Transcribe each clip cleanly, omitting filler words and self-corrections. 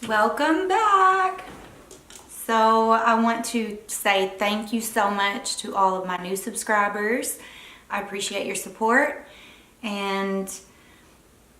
Welcome back. So I want to say thank you so much to all of my new subscribers. I appreciate your support, and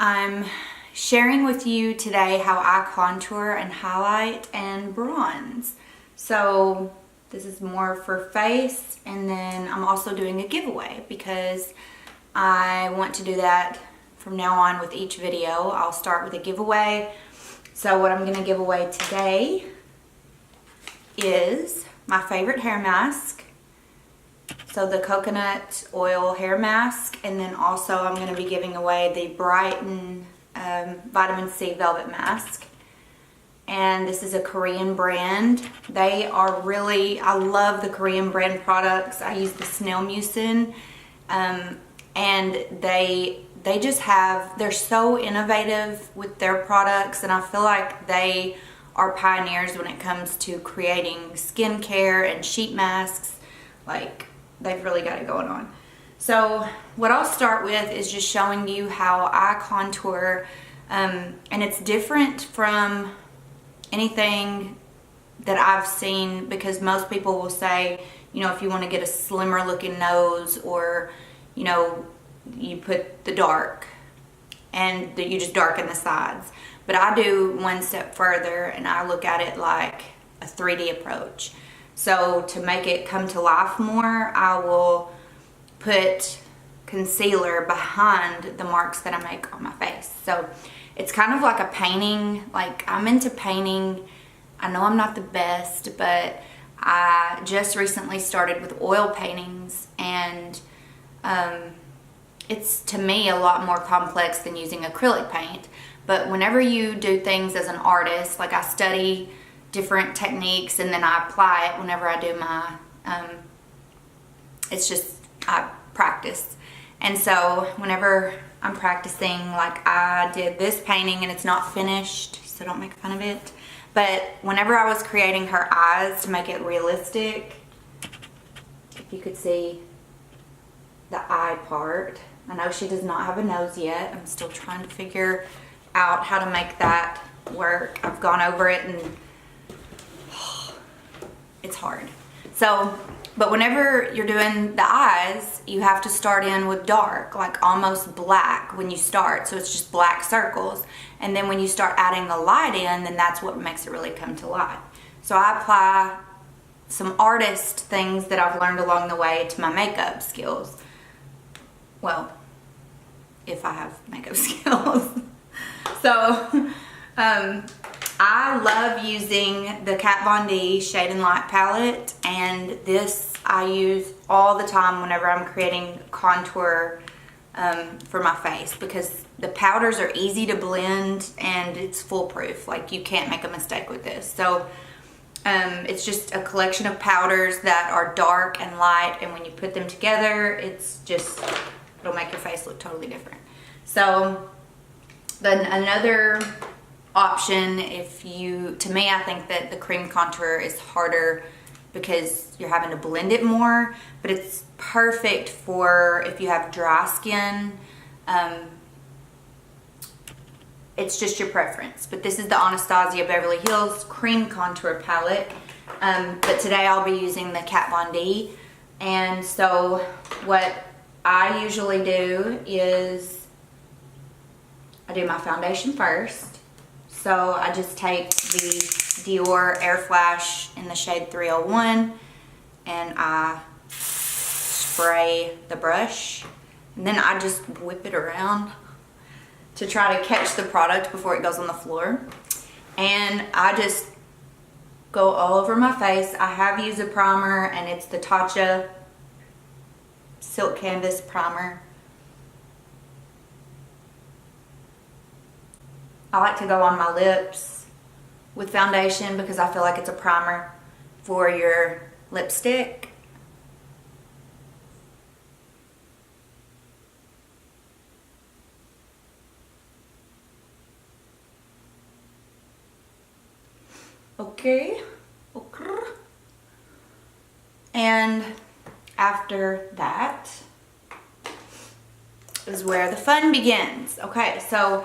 I'm sharing with you today how I contour and highlight and bronze. So this is more for face, and then I'm also doing a giveaway because I want to do that from now on with each video. I'll start with a giveaway. So what I'm going to give away today is my favorite hair mask. So the coconut oil hair mask, and then also I'm going to be giving away the Brighten vitamin C velvet mask. And this is a Korean brand. They are really, I love the Korean brand products. I use the snail mucin, and they just have, they're so innovative with their products, and I feel like they are pioneers when it comes to creating skincare and sheet masks. Like, they've really got it going on. So what I'll start with is just showing you how I contour, and it's different from anything that I've seen, because most people will say, you know, if you want to get a slimmer looking nose, or, you know, you put the dark and you just darken the sides. But I do one step further, and I look at it like a 3D approach. So to make it come to life more, I will put concealer behind the marks that I make on my face. So it's kind of like a painting. Like, I'm into painting. I know I'm not the best, but I just recently started with oil paintings, and it's, to me, a lot more complex than using acrylic paint. But whenever you do things as an artist, like, I study different techniques and then I apply it whenever I do my, it's just, I practice. And so whenever I'm practicing, like, I did this painting and it's not finished, so don't make fun of it. But whenever I was creating her eyes to make it realistic, if you could see the eye part, I know she does not have a nose yet. I'm still trying to figure out how to make that work. I've gone over it and it's hard. So, but whenever you're doing the eyes, you have to start in with dark, like almost black when you start. So it's just black circles. And then when you start adding the light in, then that's what makes it really come to life. So I apply some artist things that I've learned along the way to my makeup skills. Well, if I have makeup skills. So, I love using the Kat Von D Shade and Light palette, and this I use all the time whenever I'm creating contour for my face, because the powders are easy to blend and it's foolproof. Like, you can't make a mistake with this. So it's just a collection of powders that are dark and light, and when you put them together, it's just, it'll make your face look totally different. So then another option, if you, to me, I think that the cream contour is harder because you're having to blend it more, but it's perfect for if you have dry skin. It's just your preference. But this is the Anastasia Beverly Hills cream contour palette, but today I'll be using the Kat Von D. And so what I usually do is I do my foundation first. So I just take the Dior AirFlash in the shade 301, and I spray the brush, and then I just whip it around to try to catch the product before it goes on the floor. And I just go all over my face. I have used a primer, and it's the Tatcha Silk Canvas Primer. I like to go on my lips with foundation because I feel like it's a primer for your lipstick. Okay. And after that is where the fun begins. Okay, so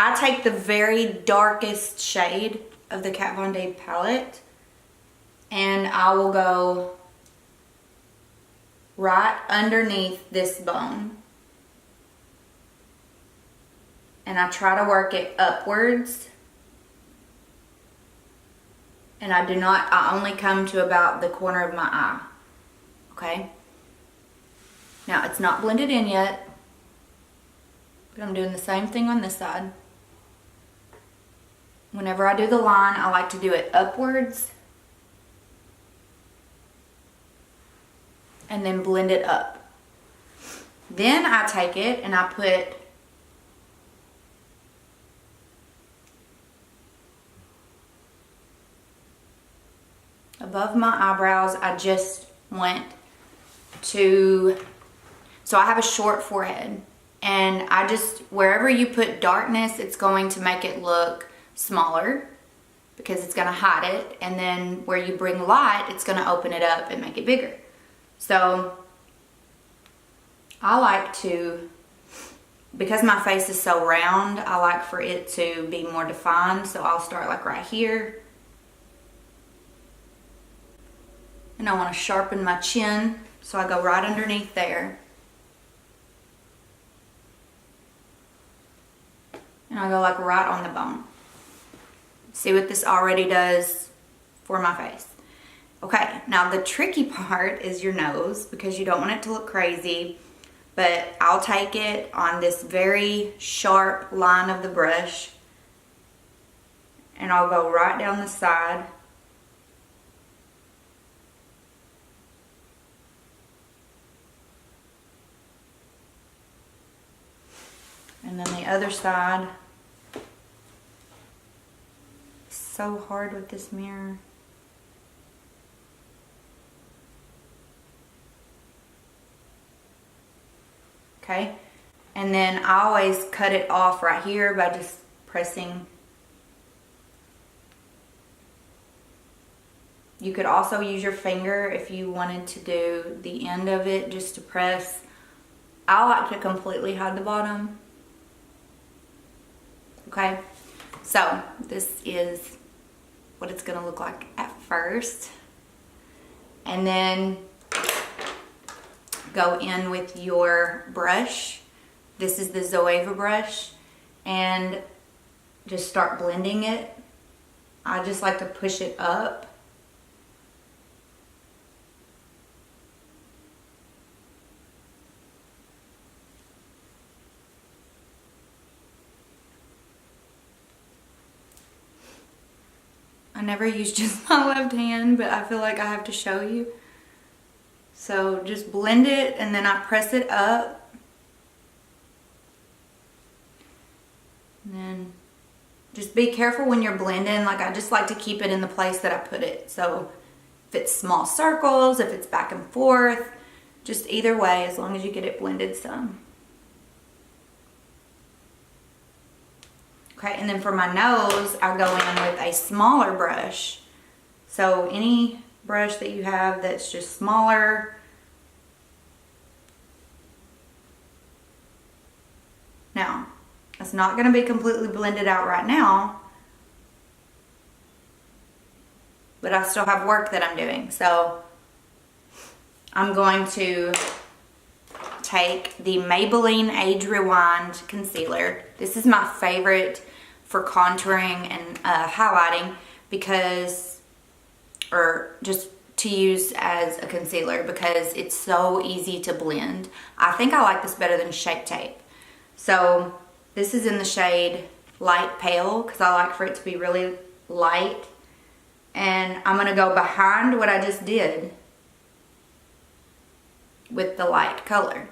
I take the very darkest shade of the Kat Von D palette and I will go right underneath this bone. And I try to work it upwards. And I only come to about the corner of my eye. Okay? Now, it's not blended in yet. But I'm doing the same thing on this side. Whenever I do the line, I like to do it upwards. And then blend it up. Then I take it and I put above my eyebrows. I just went to, so I have a short forehead, and I just, wherever you put darkness, it's going to make it look smaller because it's going to hide it, and then where you bring light, it's going to open it up and make it bigger. So I like to, because my face is so round, I like for it to be more defined, so I'll start like right here. And I want to sharpen my chin, so I go right underneath there. And I go like right on the bone. See what this already does for my face. Okay, now the tricky part is your nose, because you don't want it to look crazy. But I'll take it on this very sharp line of the brush, and I'll go right down the side. And then the other side. It's so hard with this mirror. Okay, and then I always cut it off right here by just pressing. You could also use your finger if you wanted to do the end of it, just to press. I like to completely hide the bottom. Okay, so this is what it's gonna look like at first. And then go in with your brush. This is the Zoeva brush, and just start blending it. I just like to push it up. I never use just my left hand, but I feel like I have to show you. So just blend it, and then I press it up. And then just be careful when you're blending. Like, I just like to keep it in the place that I put it. So if it's small circles, if it's back and forth, just either way, as long as you get it blended some. Okay, and then for my nose, I go in with a smaller brush. So any brush that you have that's just smaller. Now, it's not going to be completely blended out right now, but I still have work that I'm doing. So I'm going to take the Maybelline Age Rewind concealer. This is my favorite for contouring and highlighting, because, or just to use as a concealer, because it's so easy to blend. I think I like this better than Shape Tape. So this is in the shade Light Pale, because I like for it to be really light. And I'm going to go behind what I just did with the light color.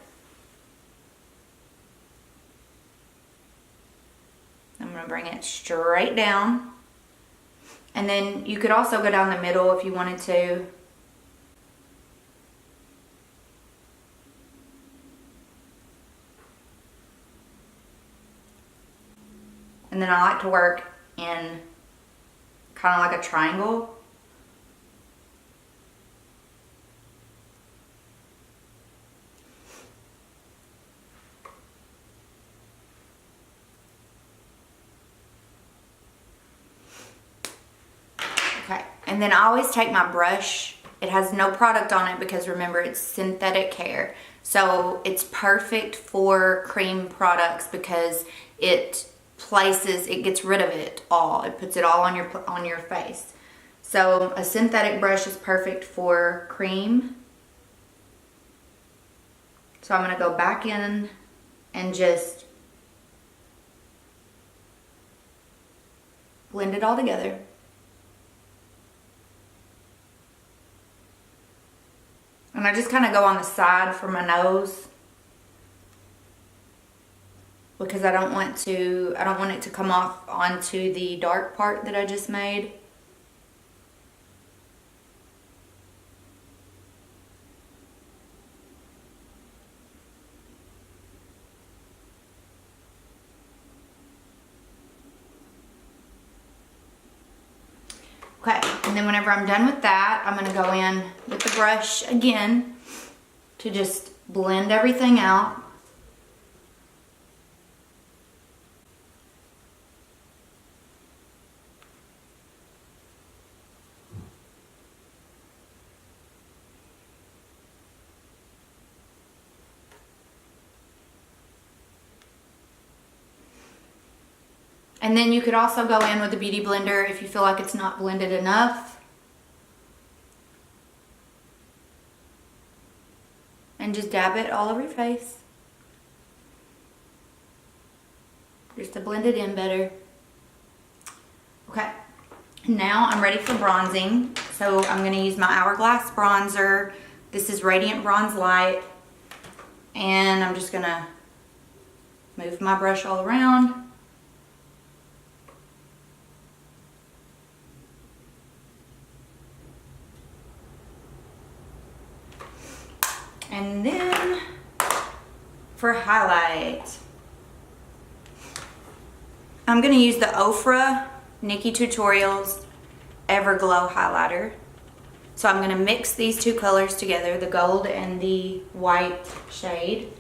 I'm going to bring it straight down. And then you could also go down the middle if you wanted to. And then I like to work in kind of like a triangle. Okay, and then I always take my brush. It has no product on it because remember it's synthetic hair. So it's perfect for cream products because it gets rid of it all. It puts it all on your face. So a synthetic brush is perfect for cream. So I'm gonna go back in and just blend it all together. And I just kind of go on the side for my nose because I don't want it to come off onto the dark part that I just made. Okay, and then whenever I'm done with that, I'm gonna go in with the brush again to just blend everything out. And then you could also go in with a beauty blender if you feel like it's not blended enough. And just dab it all over your face. Just to blend it in better. Okay, now I'm ready for bronzing. So I'm going to use my Hourglass bronzer. This is Radiant Bronze Light. And I'm just going to move my brush all around. And then for highlight, I'm going to use the Ofra Nikkie Tutorials Everglow highlighter. So I'm going to mix these two colors together, the gold and the white shade,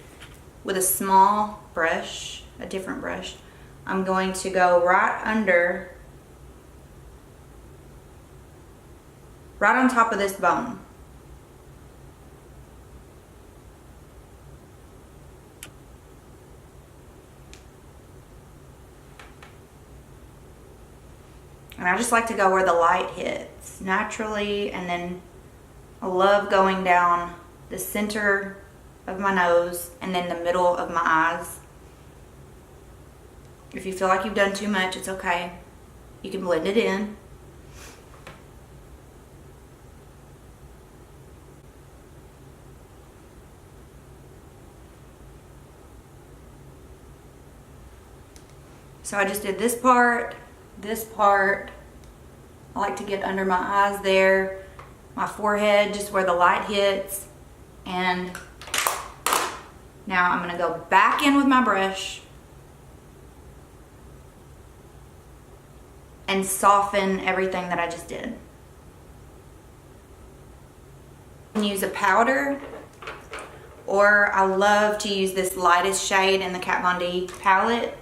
with a small brush, a different brush. I'm going to go right on top of this bone. And I just like to go where the light hits naturally, and then I love going down the center of my nose and then the middle of my eyes. If you feel like you've done too much, it's okay. You can blend it in. So I just did this part. I like to get under my eyes there, my forehead, just where the light hits. And now I'm going to go back in with my brush and soften everything that I just did. You can use a powder, or I love to use this lightest shade in the Kat Von D palette.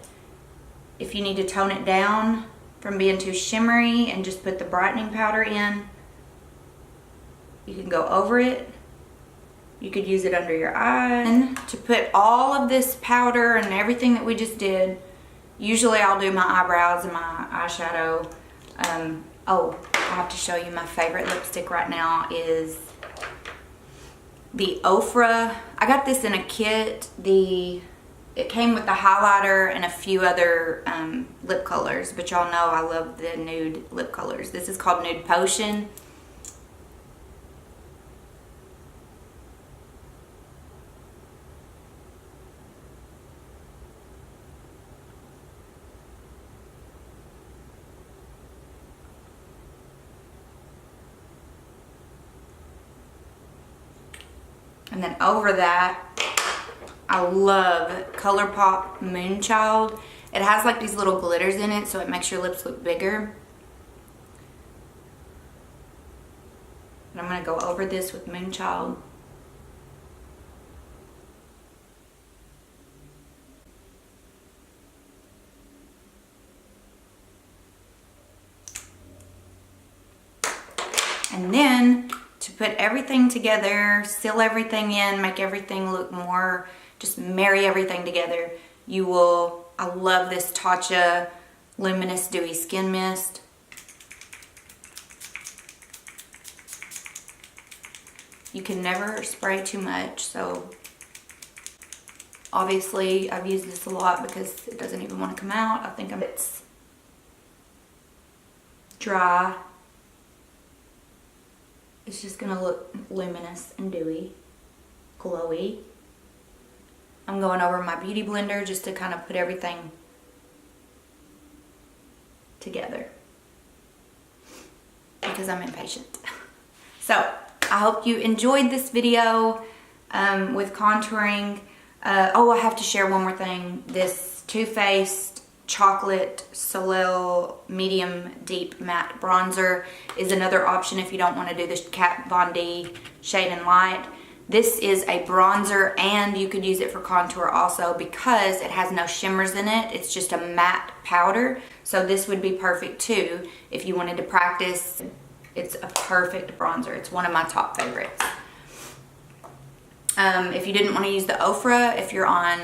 If you need to tone it down from being too shimmery and just put the brightening powder in, you can go over it. You could use it under your eye. And to put all of this powder and everything that we just did, usually I'll do my eyebrows and my eyeshadow. Oh, I have to show you my favorite lipstick right now is the Ofra. I got this in a kit. It came with the highlighter and a few other lip colors, but y'all know I love the nude lip colors. This is called Nude Potion. And then over that, I love ColourPop Moonchild. It has like these little glitters in it, so it makes your lips look bigger. And I'm going to go over this with Moonchild. And then to put everything together, seal everything in, make everything look more, just marry everything together, I love this Tatcha Luminous Dewy Skin Mist. You can never spray too much, so obviously I've used this a lot because it doesn't even want to come out. I think it's dry. It's just gonna look luminous and dewy, glowy. I'm going over my beauty blender just to kind of put everything together because I'm impatient. So I hope you enjoyed this video with contouring. Oh, I have to share one more thing. This Too Faced Chocolate Soleil Medium Deep Matte Bronzer is another option if you don't want to do the Kat Von D Shade and Light. This is a bronzer and you could use it for contour also because it has no shimmers in it. It's just a matte powder. So this would be perfect too if you wanted to practice. It's a perfect bronzer. It's one of my top favorites. If you didn't want to use the Ofra, if you're on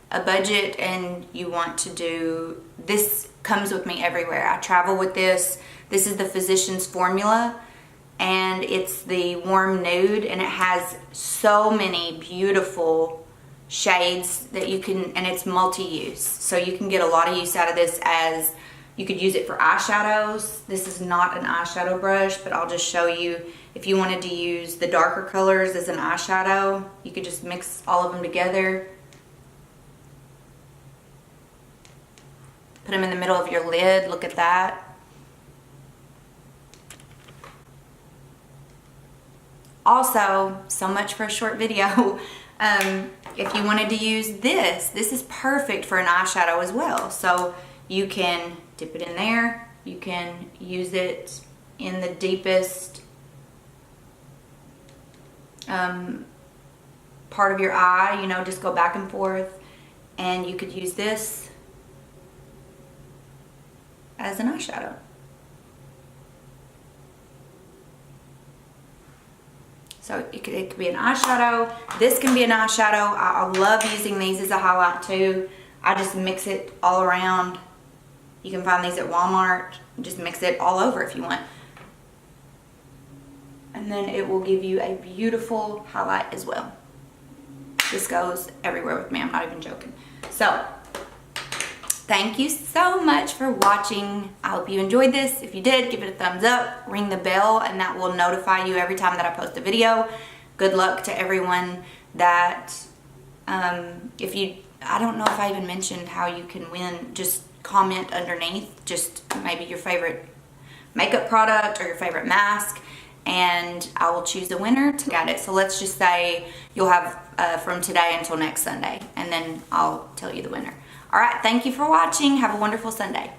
a budget and you want to do, this comes with me everywhere. I travel with this. This is the Physicians Formula and it's the warm nude and it has so many beautiful shades that you can, and it's multi-use. So you can get a lot of use out of this as you could use it for eyeshadows. This is not an eyeshadow brush, but I'll just show you. If you wanted to use the darker colors as an eyeshadow, you could just mix all of them together. Put them in the middle of your lid, look at that. Also, so much for a short video. If you wanted to use this is perfect for an eyeshadow as well. So you can dip it in there. You can use it in the deepest part of your eye, you know, just go back and forth. And you could use this as an eyeshadow. So it could be an eyeshadow. This can be an eyeshadow. I love using these as a highlight too. I just mix it all around. You can find these at Walmart. Just mix it all over if you want. And then it will give you a beautiful highlight as well. This goes everywhere with me. I'm not even joking. So, thank you so much for watching. I hope you enjoyed this. If you did, give it a thumbs up, ring the bell, and that will notify you every time that I post a video. Good luck to everyone that, I don't know if I even mentioned how you can win. Just comment underneath, just maybe your favorite makeup product or your favorite mask, and I will choose the winner to get it. So let's just say you'll have from today until next Sunday, and then I'll tell you the winner. All right, thank you for watching. Have a wonderful Sunday.